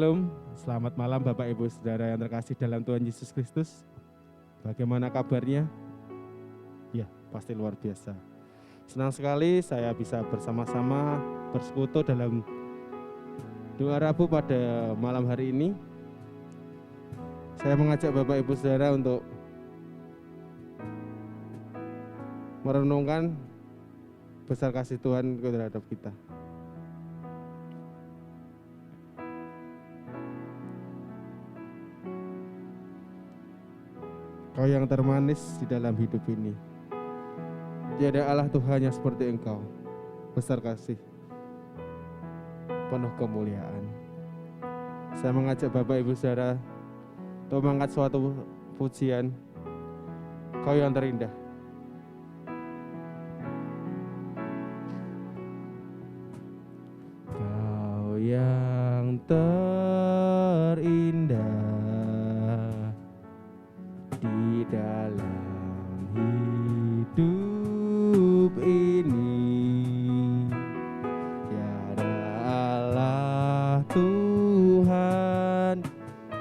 Shalom, selamat malam Bapak Ibu Saudara yang terkasih dalam Tuhan Yesus Kristus. Bagaimana kabarnya? Ya, pasti luar biasa. Senang sekali saya bisa bersama-sama bersekutu dalam doa Rabu pada malam hari ini. Saya mengajak Bapak Ibu Saudara untuk merenungkan besar kasih Tuhan terhadap kita. Kau yang termanis di dalam hidup ini. Tiada Allah Tuhan yang seperti Engkau, besar kasih, penuh kemuliaan. Saya mengajak Bapak Ibu Saudara untuk mengangkat suatu pujian, Kau yang terindah. Kau yang terindah di dalam hidup ini, tiada Allah Tuhan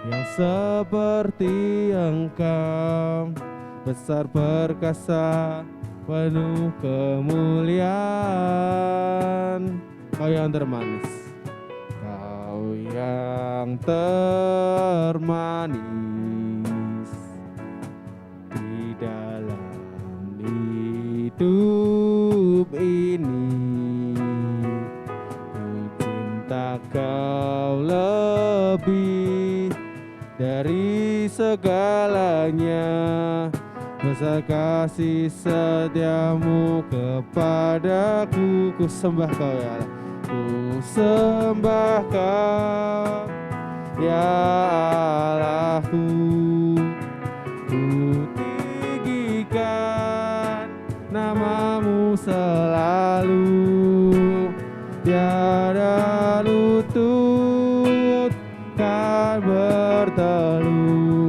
yang seperti Engkau, besar perkasa, penuh kemuliaan. Kau yang termanis, Kau yang termanis di dalam hidup ini. Ku cinta Kau lebih dari segalanya, besar kasih setiamu kepadaku. Ku sembah Kau ya Allah, ku sembah Kau ya Allahku. Ku tinggikan namamu selalu, tiada lutut kan berteluh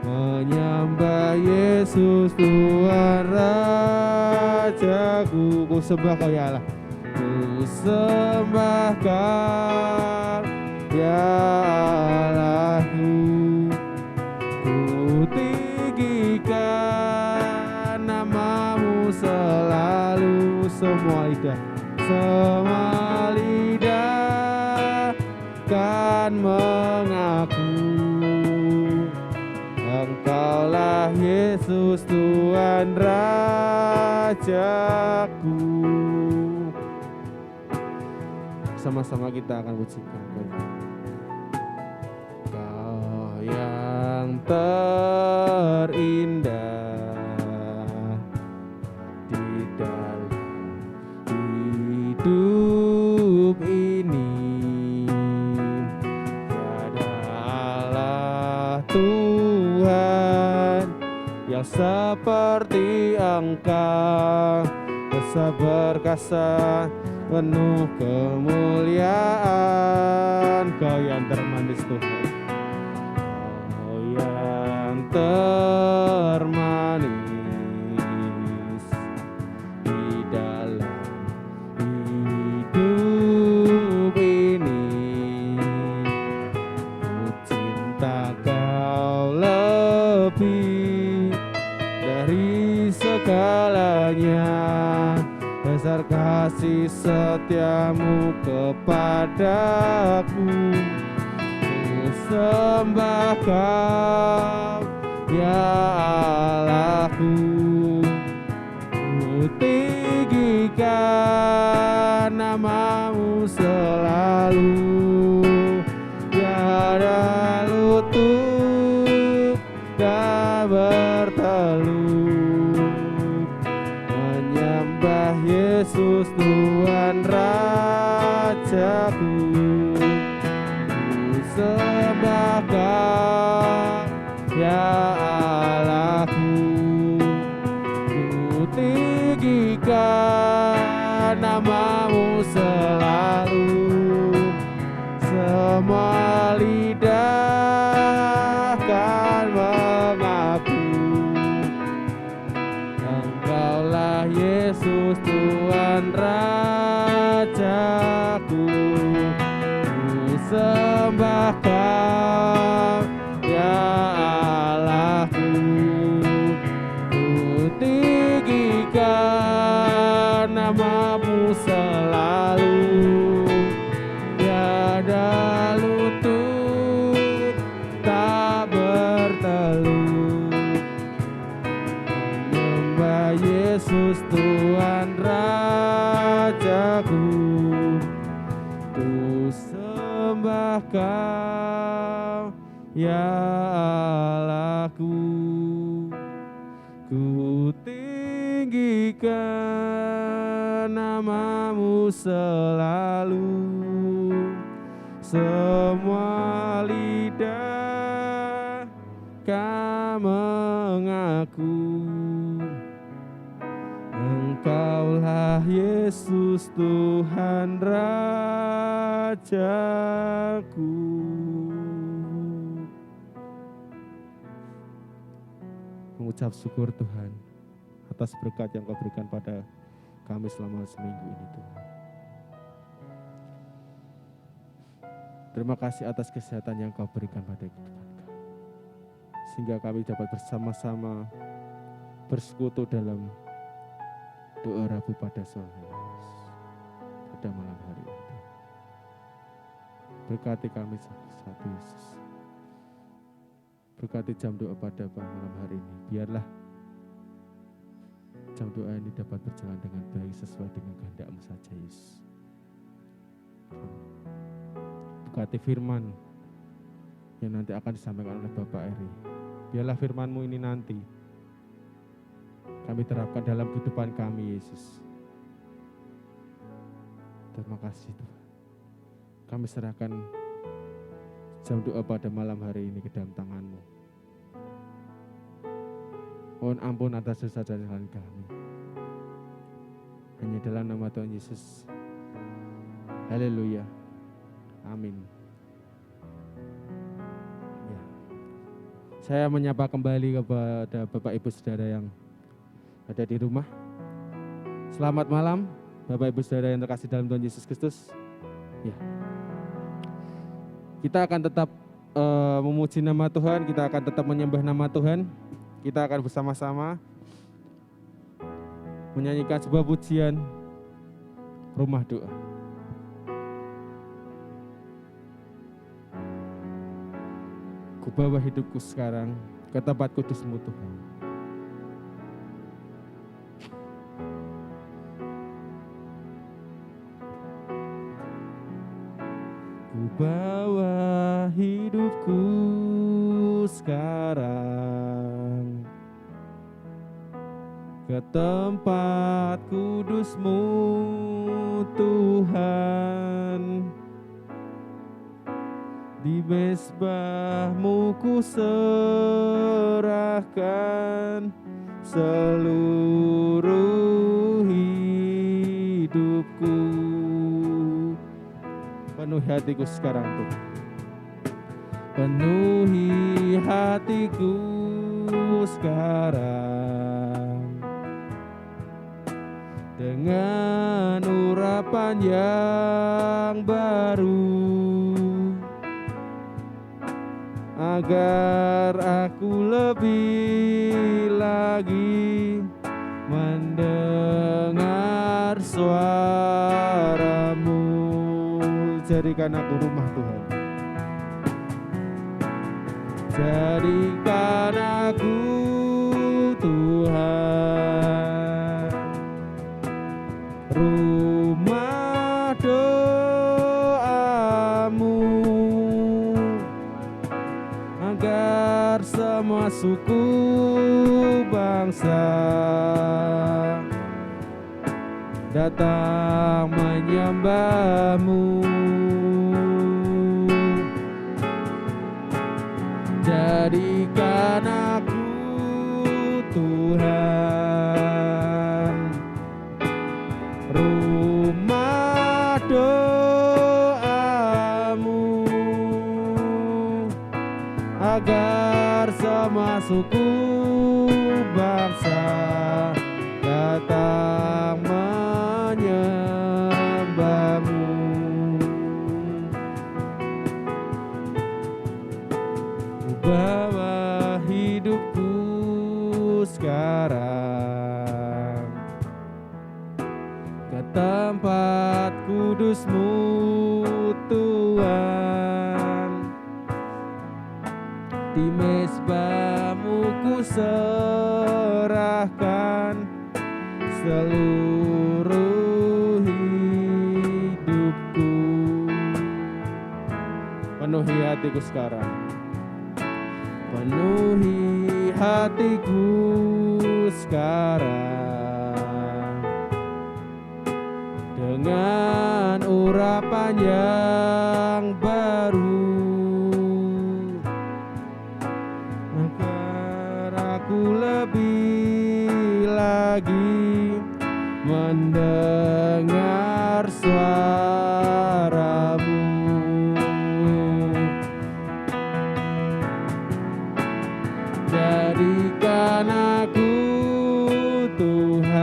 menyembah Yesus Tuhan Rajaku. Ku sembah Kau ya Allah, ku sembah Kau ya Allahku. Ku tinggikan namamu selalu, semua lidah kan mengaku Engkaulah Yesus Tuhan Rajaku. Sama-sama kita akan pujikan Kau yang terindah di dalam hidup ini, tiada Allah Tuhan yang seperti Engkau, besar perkasa, penuh kemuliaan. Kau yang termanis Tuhan, Kau yang termanis di dalam hidup ini. Ku cinta Kau lebih dari segalanya, besar kasih setiamu kepadaku. Ku sembah Kau ya Allahku. Ku tinggikan namamu selalu, tiada lutut dan berteluh menyembah Yesus Tuhan Rajaku. Ku sembah Kau ya Allahku. Ku tinggikan namamu selalu, semua lidah kan mengaku Engkaulah Yesus Tuhan Rajaku. Ku Engkau, ya Allahku. Ku tinggikan namamu selalu, semua lidah kan mengaku Engkaulah Yesus Tuhan Rajaku. Mengucap syukur Tuhan atas berkat yang Kau berikan pada kami selama seminggu ini Tuhan. Terima kasih atas kesehatan yang Kau berikan pada kehidupan kami, sehingga kami dapat bersama-sama bersekutu dalam doa Rabu pada sore pada malam hari ini. Berkati kami saat Yesus. Berkati jam doa pada malam hari ini. Biarlah jam doa ini dapat berjalan dengan baik sesuai dengan kehendak-Mu saja Yesus. Berkati firman yang nanti akan disampaikan oleh Bapak Eri. Biarlah firman-Mu ini nanti kami terapkan dalam kehidupan kami Yesus. Terima kasih Tuhan. Kami serahkan jam doa pada malam hari ini ke dalam tangan-Mu. Mohon ampun atas dosa dan kesalahan kami. Hanya dalam nama Tuhan Yesus. Haleluya. Amin. Ya. Saya menyapa kembali kepada Bapak Ibu Saudara yang ada di rumah. Selamat malam Bapak Ibu Saudara yang terkasih dalam Tuhan Yesus Kristus. Ya. Kita akan tetap memuji nama Tuhan, kita akan tetap menyembah nama Tuhan. Kita akan bersama-sama menyanyikan sebuah pujian Rumah Doa. Ku bawa hidupku sekarang ke tempat kudus-Mu Tuhan. Ku bawa hidupku sekarang ke tempat kudus-Mu Tuhan. Di mezbah-Mu ku serahkan seluruh hidupku. Penuhi hatiku sekarang Tuhan. Penuhi hatiku sekarang dengan urapan yang baru, agar aku lebih lagi mendengar suara-Mu. Jadikan aku rumah Tuhan. Jadikan aku Tuhan rumah doa-Mu, agar semua suku bangsa datang menyembah-Mu. Jadikan aku Tuhan rumah doa-Mu, agar semua suku bangsa datang menyembah-Mu. Bawa hidupku sekarang ke tempat kudus-Mu Tuhan. Di mezbah-Mu ku serahkan seluruh hidupku. penuhi hatiku sekarang. Penuhi hatiku sekarang dengan urapan yang baru, agar aku lebih lagi mendengar suaramu. Jadikan aku Tuhan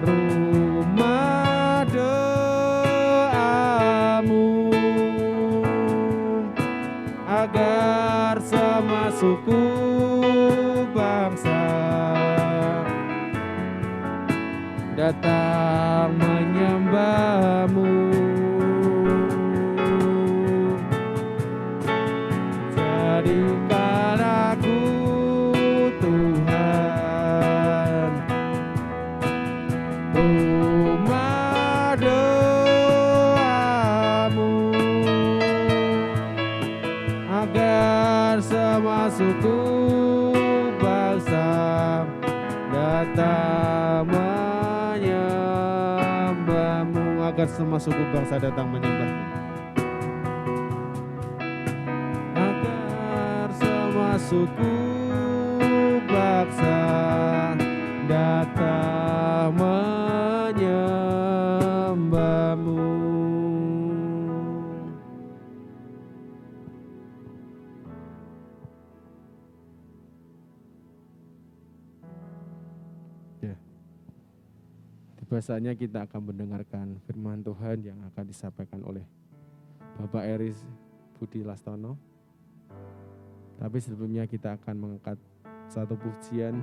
rumah doamu, agar semua suku bangsa datang menyembahmu. Jadikan aku Tuhan rumah doamu, agar semua suku bangsa datang menyembahmu, agar semua suku bangsa datang menyembahmu, agar semua suku bangsa datang menyembahmu. Ya. Tiba saatnya kita akan mendengarkan firman Tuhan yang akan disampaikan oleh Bapak Eris Budi Lastono. Tapi sebelumnya kita akan mengangkat satu pujian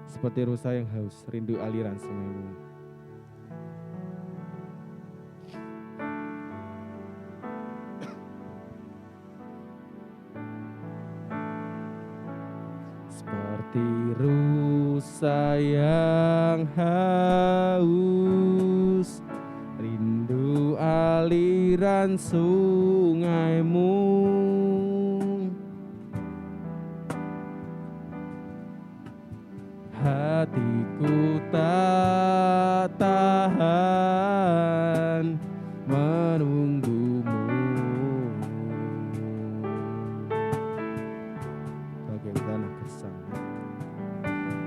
seperti rusa yang haus, rindu aliran sungaimu. Seperti rusa yang haus, rindu aliran sungaimu. Hatiku tak tahan menunggumu, bagai tanah gersang,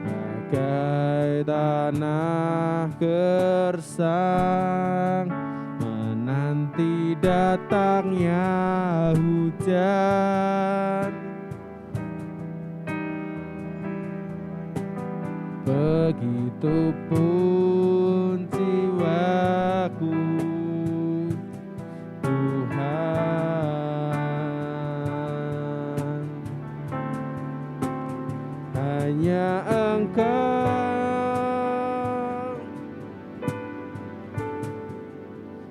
bagai tanah gersang, menanti datangnya hujan. Begitupun jiwaku, Tuhan, hanya Engkau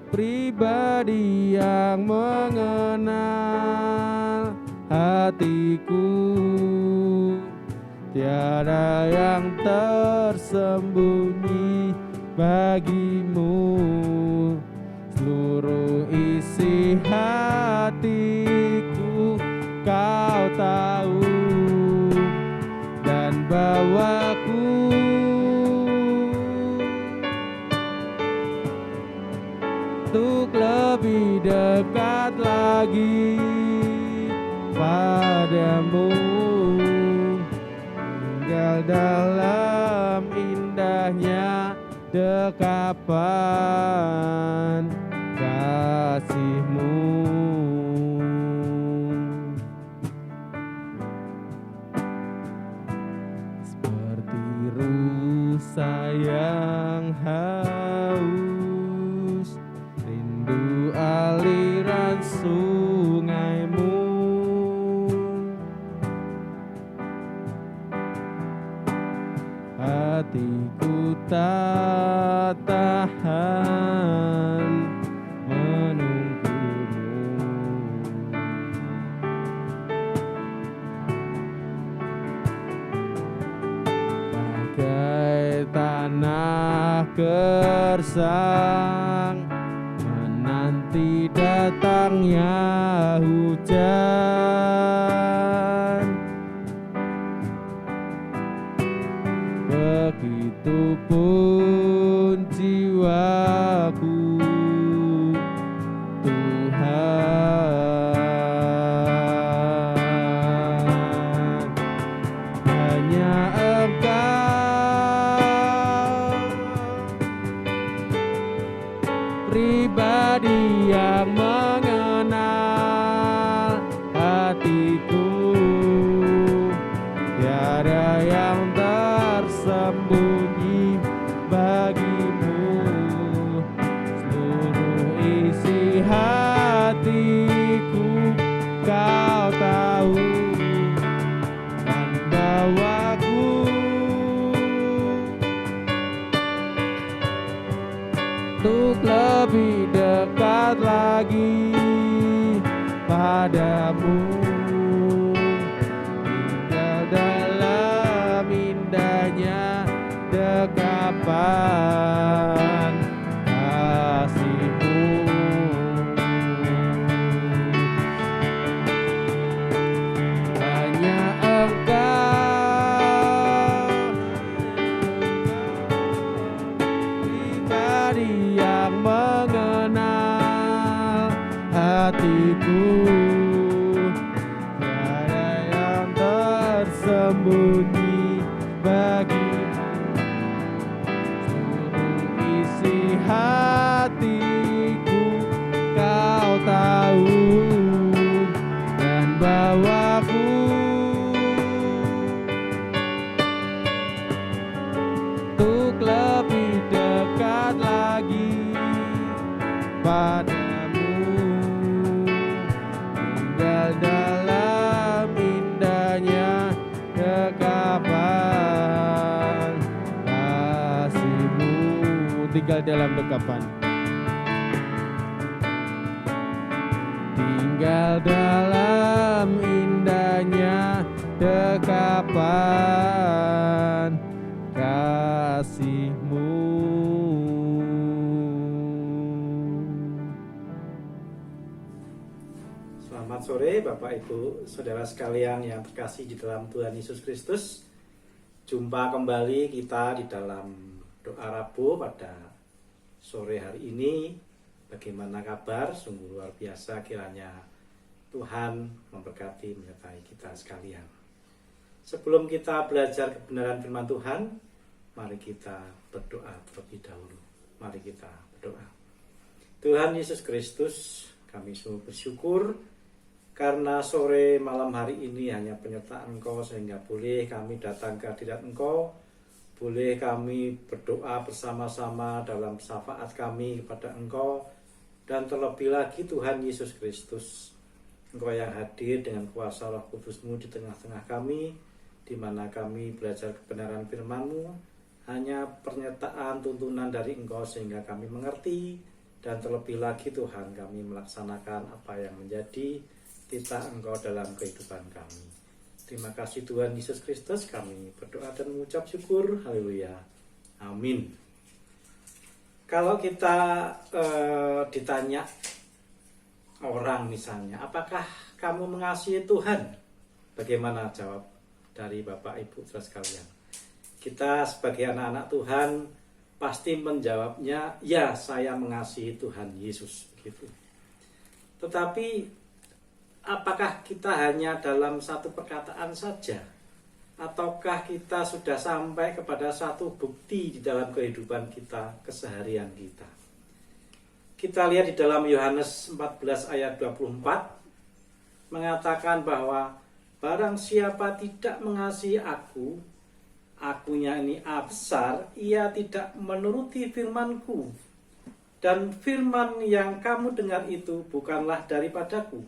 pribadi yang mengenal hatiku. Tiada yang tersembunyi bagimu, seluruh isi hatiku Kau tahu, dan bawaku untuk lebih dekat lagi padamu, tinggal dalam indahnya dekapan kasih-Mu. Seperti rusa yang haus, rindu aliran sungaimu. Hatiku tak tahan menunggumu, bagai tanah gersang, menanti datangnya hujan, begitupun jiwaku Tuhan, hanya Engkau pribadi yang mengenal hatiku, tiada yang tersembunyi bagimu, seluruh isi hatiku Kau tahu, dan bawaku untuk lebih dekat lagi padamu, tinggal dalam indahnya dekapan kasih-Mu. Hanya Engkau pribadi yang mengenal hatiku, tiada yang tersembunyi bagimu, seluruh isi hatiku Kau tahu, dan bawaku untuk lebih dekat lagi padamu, tinggal dalam indahnya dekapan kasih-Mu, tinggal dalam dekapan, tinggal dalam indahnya dekapan kasih-Mu. Selamat sore Bapak Ibu, Saudara sekalian yang terkasih di dalam Tuhan Yesus Kristus. Jumpa kembali kita di dalam doa Rabu pada sore hari ini. Bagaimana kabar? Sungguh luar biasa kiranya Tuhan memberkati menyertai kita sekalian. Sebelum kita belajar kebenaran firman Tuhan, mari kita berdoa terlebih dahulu. Mari kita berdoa. Tuhan Yesus Kristus, kami sungguh bersyukur karena sore malam hari ini hanya penyertaan Engkau, sehingga boleh kami datang ke hadirat Engkau, boleh kami berdoa bersama-sama dalam syafaat kami kepada Engkau, dan terlebih lagi Tuhan Yesus Kristus, Engkau yang hadir dengan kuasa Roh Kudus-Mu di tengah-tengah kami, di mana kami belajar kebenaran firman-Mu, hanya pernyataan tuntunan dari Engkau sehingga kami mengerti, dan terlebih lagi Tuhan kami melaksanakan apa yang menjadi titah Engkau dalam kehidupan kami. Terima kasih Tuhan Yesus Kristus, kami berdoa dan mengucap syukur. Haleluya. Amin. Kalau kita ditanya orang misalnya, apakah kamu mengasihi Tuhan? Bagaimana jawab dari Bapak Ibu saudara sekalian? Kita sebagai anak-anak Tuhan pasti menjawabnya, ya saya mengasihi Tuhan Yesus. Begitu. Tetapi apakah kita hanya dalam satu perkataan saja? Ataukah kita sudah sampai kepada satu bukti di dalam kehidupan kita, keseharian kita? Kita lihat di dalam Yohanes 14 ayat 24, mengatakan bahwa barang siapa tidak mengasihi aku, akunya ini A besar, ia tidak menuruti firman-Ku. Dan firman yang kamu dengar itu bukanlah daripadaku,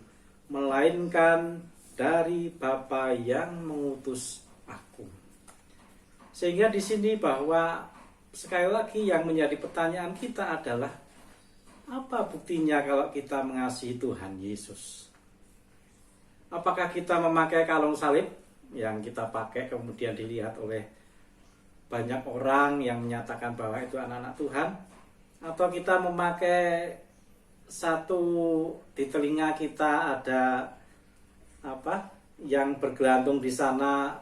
melainkan dari Bapa yang mengutus aku. Sehingga di sini bahwa sekali lagi yang menjadi pertanyaan kita adalah, apa buktinya kalau kita mengasihi Tuhan Yesus? Apakah kita memakai kalung salib yang kita pakai kemudian dilihat oleh banyak orang yang menyatakan bahwa itu anak-anak Tuhan? Atau kita memakai satu di telinga kita ada apa yang bergelantung di sana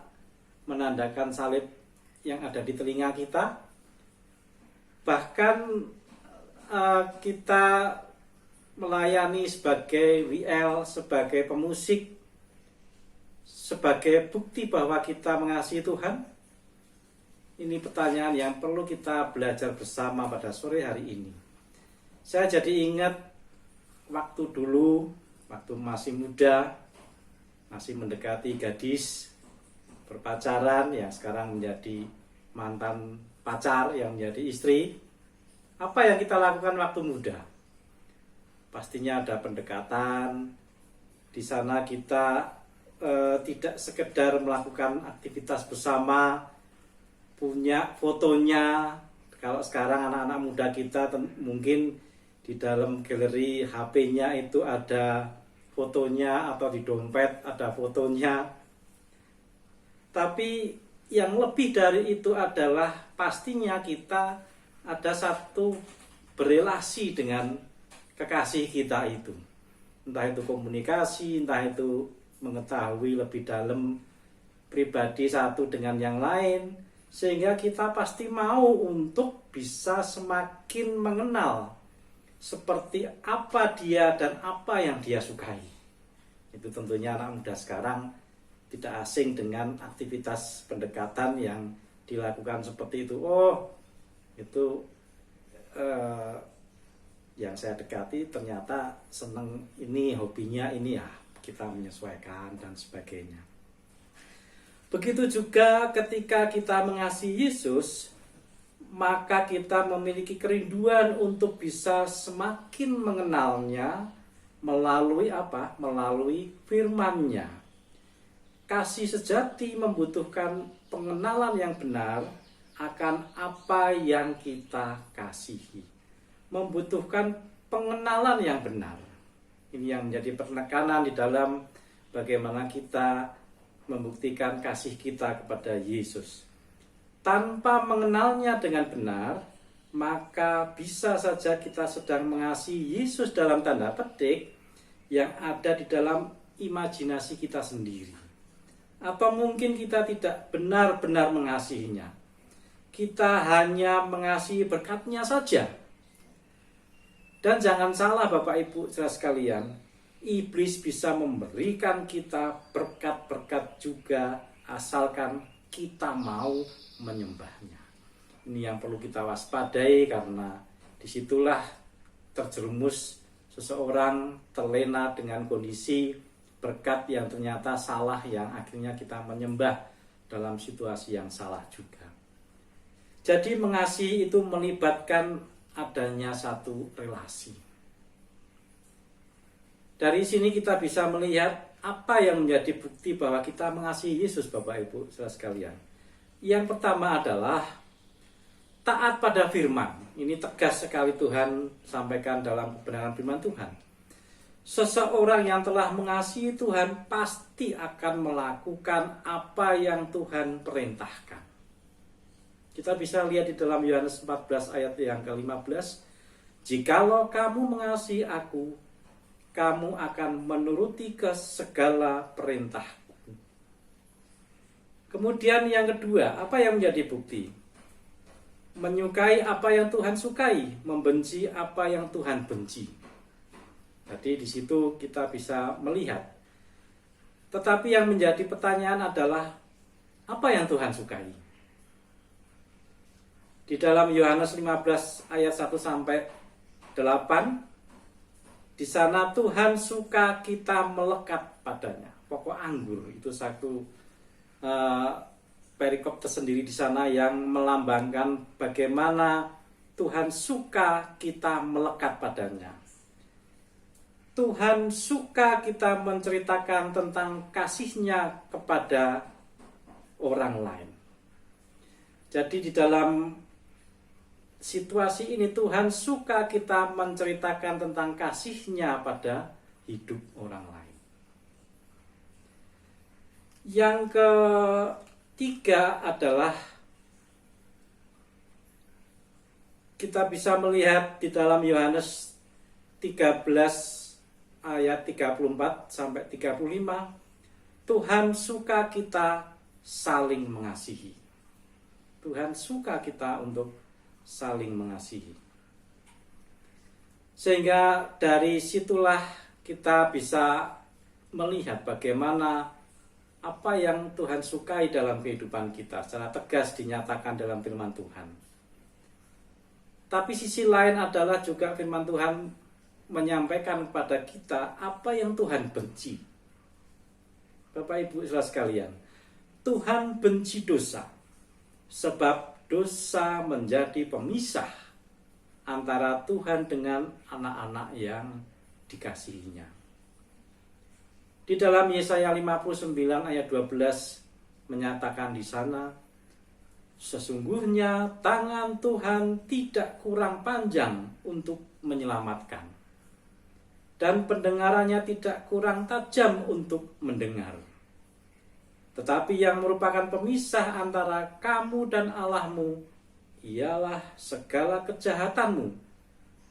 menandakan salib yang ada di telinga kita. Bahkan kita melayani sebagai WL, sebagai pemusik, sebagai bukti bahwa kita mengasihi Tuhan. Ini pertanyaan yang perlu kita belajar bersama pada sore hari ini. Saya jadi ingat waktu dulu, waktu masih muda, masih mendekati gadis, berpacaran, yang sekarang menjadi mantan pacar, yang menjadi istri. Apa yang kita lakukan waktu muda? Pastinya ada pendekatan. Di sana kita tidak sekedar melakukan aktivitas bersama, punya fotonya. Kalau sekarang anak-anak muda kita mungkin di dalam galeri HP-nya itu ada fotonya, atau di dompet ada fotonya. Tapi yang lebih dari itu adalah pastinya kita ada satu berelasi dengan kekasih kita itu. Entah itu komunikasi, entah itu mengetahui lebih dalam pribadi satu dengan yang lain, sehingga kita pasti mau untuk bisa semakin mengenal seperti apa dia dan apa yang dia sukai. Itu tentunya anak muda sekarang tidak asing dengan aktivitas pendekatan yang dilakukan seperti itu. Oh, itu yang saya dekati ternyata seneng ini, hobinya ini, ya kita menyesuaikan dan sebagainya. Begitu juga ketika kita mengasihi Yesus, maka kita memiliki kerinduan untuk bisa semakin mengenalnya melalui apa? Melalui firman-Nya. Kasih sejati membutuhkan pengenalan yang benar akan apa yang kita kasihi. Membutuhkan pengenalan yang benar. Ini yang menjadi penekanan di dalam bagaimana kita membuktikan kasih kita kepada Yesus. Tanpa mengenalnya dengan benar, maka bisa saja kita sedang mengasihi Yesus dalam tanda petik yang ada di dalam imajinasi kita sendiri. Atau mungkin kita tidak benar-benar mengasihinya. Kita hanya mengasihi berkat-Nya saja. Dan jangan salah Bapak Ibu saudara sekalian, iblis bisa memberikan kita berkat-berkat juga asalkan kita mau menyembahnya. Ini yang perlu kita waspadai, karena disitulah terjerumus seseorang, terlena dengan kondisi berkat yang ternyata salah, yang akhirnya kita menyembah dalam situasi yang salah juga. Jadi mengasihi itu melibatkan adanya satu relasi. Dari sini kita bisa melihat apa yang menjadi bukti bahwa kita mengasihi Yesus, Bapak Ibu saudara sekalian. Yang pertama adalah taat pada firman. Ini tegas sekali Tuhan sampaikan dalam kebenaran firman Tuhan. Seseorang yang telah mengasihi Tuhan pasti akan melakukan apa yang Tuhan perintahkan. Kita bisa lihat di dalam Yohanes 14 ayat yang ke-15. Jikalau kamu mengasihi aku, kamu akan menuruti ke segala perintahku. Kemudian yang kedua, apa yang menjadi bukti? Menyukai apa yang Tuhan sukai, membenci apa yang Tuhan benci. Jadi di situ kita bisa melihat. Tetapi yang menjadi pertanyaan adalah apa yang Tuhan sukai? Di dalam Yohanes 15 ayat 1 sampai 8, di sana Tuhan suka kita melekat padanya. Pokok anggur itu satu perikop tersendiri di sana yang melambangkan bagaimana Tuhan suka kita melekat padanya. Tuhan suka kita menceritakan tentang kasih-Nya kepada orang lain. Jadi di dalam situasi ini Tuhan suka kita menceritakan tentang kasih-Nya pada hidup orang lain. Yang ketiga adalah kita bisa melihat di dalam Yohanes 13 ayat 34 sampai 35, Tuhan suka kita saling mengasihi. Tuhan suka kita untuk saling mengasihi. Sehingga dari situlah kita bisa melihat bagaimana apa yang Tuhan sukai dalam kehidupan kita secara tegas dinyatakan dalam firman Tuhan. Tapi sisi lain adalah juga firman Tuhan menyampaikan kepada kita apa yang Tuhan benci. Bapak Ibu saudara sekalian, Tuhan benci dosa, sebab dosa menjadi pemisah antara Tuhan dengan anak-anak yang dikasihinya. Di dalam Yesaya 59 ayat 12 menyatakan di sana, sesungguhnya tangan Tuhan tidak kurang panjang untuk menyelamatkan, dan pendengarannya tidak kurang tajam untuk mendengar. Tetapi yang merupakan pemisah antara kamu dan Allahmu ialah segala kejahatanmu,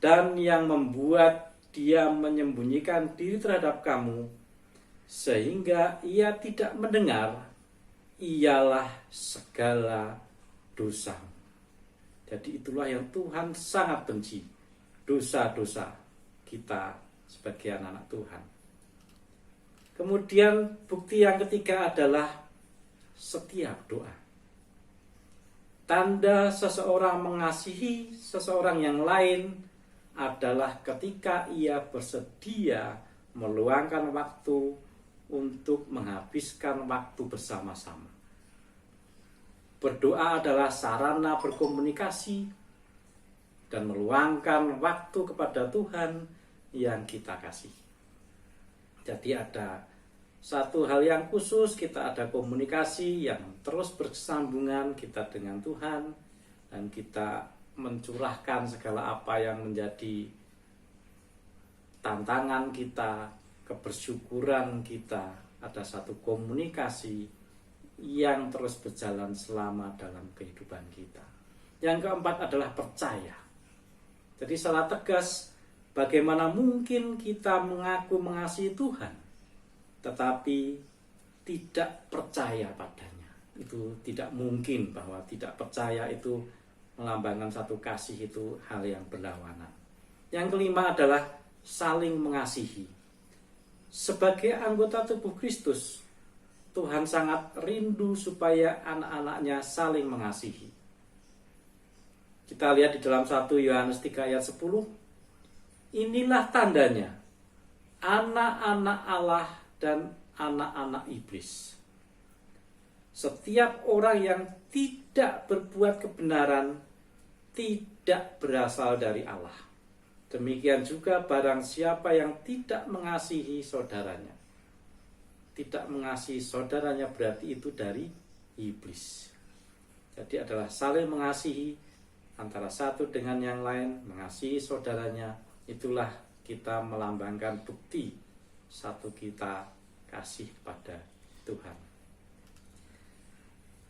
dan yang membuat dia menyembunyikan diri terhadap kamu sehingga ia tidak mendengar ialah segala dosa. Jadi itulah yang Tuhan sangat benci, dosa-dosa kita sebagai anak Tuhan. Kemudian bukti yang ketiga adalah setiap doa. Tanda seseorang mengasihi seseorang yang lain adalah ketika ia bersedia meluangkan waktu untuk menghabiskan waktu bersama-sama. Berdoa adalah sarana berkomunikasi dan meluangkan waktu kepada Tuhan yang kita kasih. Jadi ada satu hal yang khusus, kita ada komunikasi yang terus bersambungan kita dengan Tuhan, dan kita mencurahkan segala apa yang menjadi tantangan kita, kebersyukuran kita. Ada satu komunikasi yang terus berjalan selama dalam kehidupan kita. Yang keempat adalah percaya. Jadi secara tegas, bagaimana mungkin kita mengaku mengasihi Tuhan tetapi tidak percaya padanya? Itu tidak mungkin, bahwa tidak percaya itu melambangkan satu kasih, itu hal yang berlawanan. Yang kelima adalah saling mengasihi. Sebagai anggota tubuh Kristus, Tuhan sangat rindu supaya anak-anaknya saling mengasihi. Kita lihat di dalam 1 Yohanes 3 ayat 10, inilah tandanya anak-anak Allah dan anak-anak iblis. Setiap orang yang tidak berbuat kebenaran tidak berasal dari Allah. Demikian juga barang siapa yang tidak mengasihi saudaranya. Tidak mengasihi saudaranya berarti itu dari iblis. Jadi adalah saling mengasihi antara satu dengan yang lain, mengasihi saudaranya. Itulah kita melambangkan bukti satu kita kasih pada Tuhan.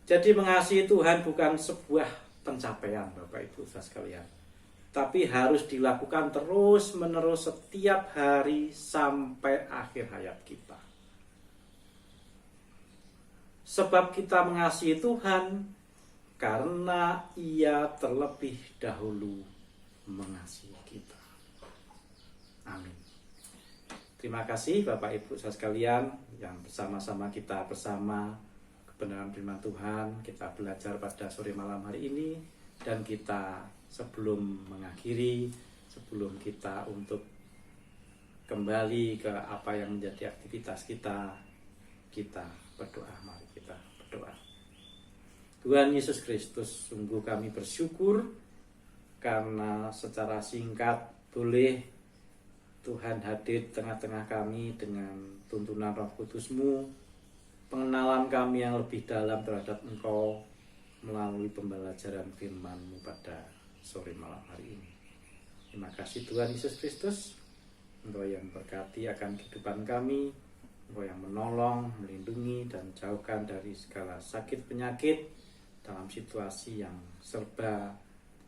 Jadi mengasihi Tuhan bukan sebuah pencapaian, Bapak Ibu saudara sekalian, tapi harus dilakukan terus menerus setiap hari sampai akhir hayat kita. Sebab kita mengasihi Tuhan karena Ia terlebih dahulu mengasihi kita. Amin. Terima kasih Bapak Ibu saudara sekalian yang bersama-sama kita bersama kebenaran firman Tuhan. Kita belajar pada sore malam hari ini, dan kita sebelum mengakhiri, sebelum kita untuk kembali ke apa yang menjadi aktivitas kita, kita berdoa. Mari kita berdoa. Tuhan Yesus Kristus, sungguh kami bersyukur karena secara singkat boleh Tuhan hadir di tengah-tengah kami dengan tuntunan Roh Kudus-Mu, pengenalan kami yang lebih dalam terhadap Engkau melalui pembelajaran firman-Mu pada sore malam hari ini. Terima kasih Tuhan Yesus Kristus, Engkau yang berkati akan kehidupan kami, Engkau yang menolong, melindungi, dan jauhkan dari segala sakit penyakit dalam situasi yang serba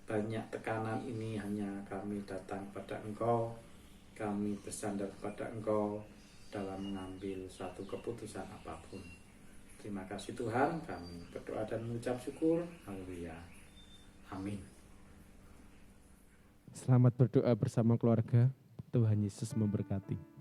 banyak tekanan ini. Hanya kami datang pada Engkau kami bersandar kepada Engkau dalam mengambil suatu keputusan apapun. Terima kasih Tuhan, kami berdoa dan mengucap syukur. Haleluya. Amin. Selamat berdoa bersama keluarga. Tuhan Yesus memberkati.